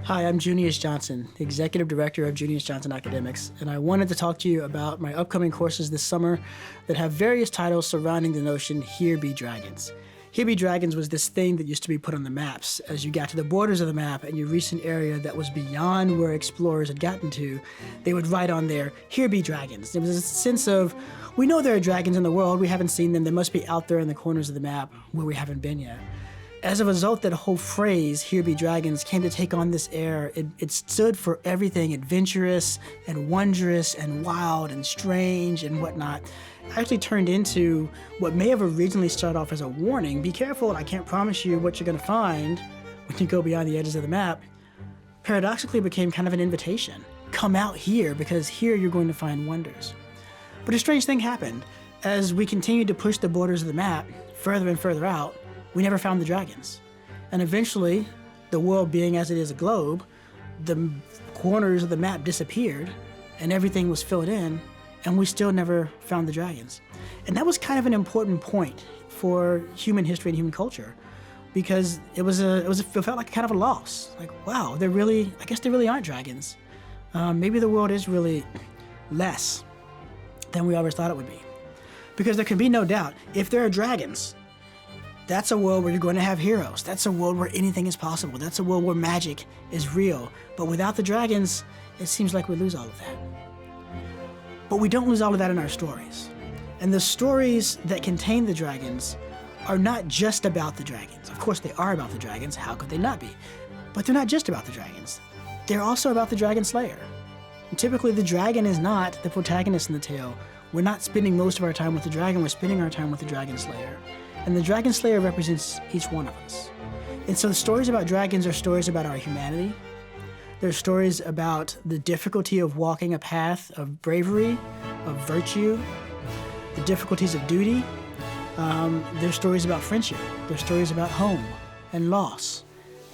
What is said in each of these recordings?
Hi, I'm Junius Johnson, the Executive Director of Junius Johnson Academics, and I wanted to talk to you about my upcoming courses this summer that have various titles surrounding the notion, Here Be Dragons. Here Be Dragons was this thing that used to be put on the maps. As you got to the borders of the map and you reached an area that was beyond where explorers had gotten to, they would write on there, Here Be Dragons. There was a sense of, we know there are dragons in the world, we haven't seen them, they must be out there in the corners of the map where we haven't been yet. As a result, that whole phrase, Here Be Dragons, came to take on this air. It stood for everything adventurous and wondrous and wild and strange and whatnot. It actually turned into what may have originally started off as a warning. Be careful, I can't promise you what you're going to find when you go beyond the edges of the map. Paradoxically became kind of an invitation. Come out here, because here you're going to find wonders. But a strange thing happened. As we continued to push the borders of the map further and further out, we never found the dragons. And eventually, the world being as it is a globe, the corners of the map disappeared and everything was filled in, and we still never found the dragons. And that was kind of an important point for human history and human culture, because it felt like kind of a loss. Like, wow, I guess there really aren't dragons. Maybe the world is really less than we always thought it would be. Because there can be no doubt, if there are dragons, that's a world where you're going to have heroes. That's a world where anything is possible. That's a world where magic is real. But without the dragons, it seems like we lose all of that. But we don't lose all of that in our stories. And the stories that contain the dragons are not just about the dragons. Of course, they are about the dragons. How could they not be? But they're not just about the dragons. They're also about the dragon slayer. And typically, the dragon is not the protagonist in the tale. We're not spending most of our time with the dragon. We're spending our time with the dragon slayer. And the dragon slayer represents each one of us. And so the stories about dragons are stories about our humanity. They're stories about the difficulty of walking a path of bravery, of virtue, the difficulties of duty. They're stories about friendship. They're stories about home and loss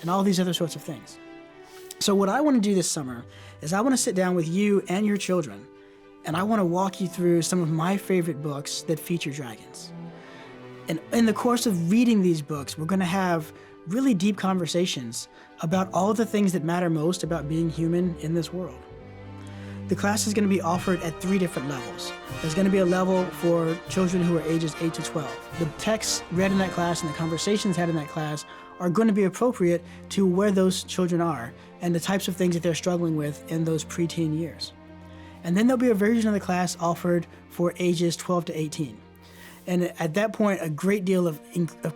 and all these other sorts of things. So what I want to do this summer is I want to sit down with you and your children, and I want to walk you through some of my favorite books that feature dragons. And in the course of reading these books, we're going to have really deep conversations about all the things that matter most about being human in this world. The class is going to be offered at 3 different levels. There's going to be a level for children who are ages 8 to 12. The texts read in that class and the conversations had in that class are going to be appropriate to where those children are and the types of things that they're struggling with in those preteen years. And then there'll be a version of the class offered for ages 12 to 18. And at that point, a great deal of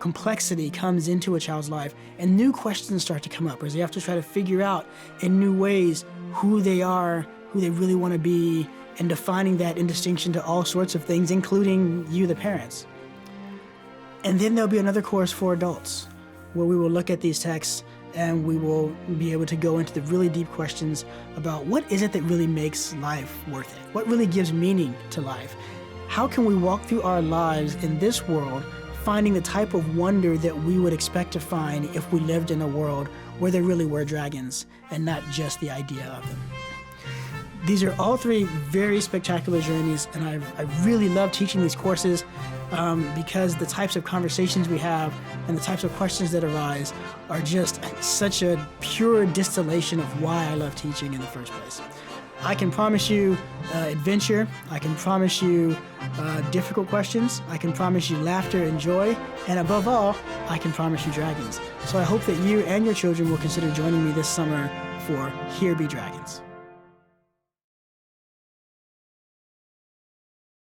complexity comes into a child's life, and new questions start to come up as they have to try to figure out in new ways who they are, who they really want to be, and defining that in distinction to all sorts of things, including you, the parents. And then there'll be another course for adults, where we will look at these texts and we will be able to go into the really deep questions about what is it that really makes life worth it? What really gives meaning to life? How can we walk through our lives in this world finding the type of wonder that we would expect to find if we lived in a world where there really were dragons and not just the idea of them? These are all 3 very spectacular journeys, and I really love teaching these courses because the types of conversations we have and the types of questions that arise are just such a pure distillation of why I love teaching in the first place. I can promise you adventure. I can promise you difficult questions. I can promise you laughter and joy. And above all, I can promise you dragons. So I hope that you and your children will consider joining me this summer for Here Be Dragons.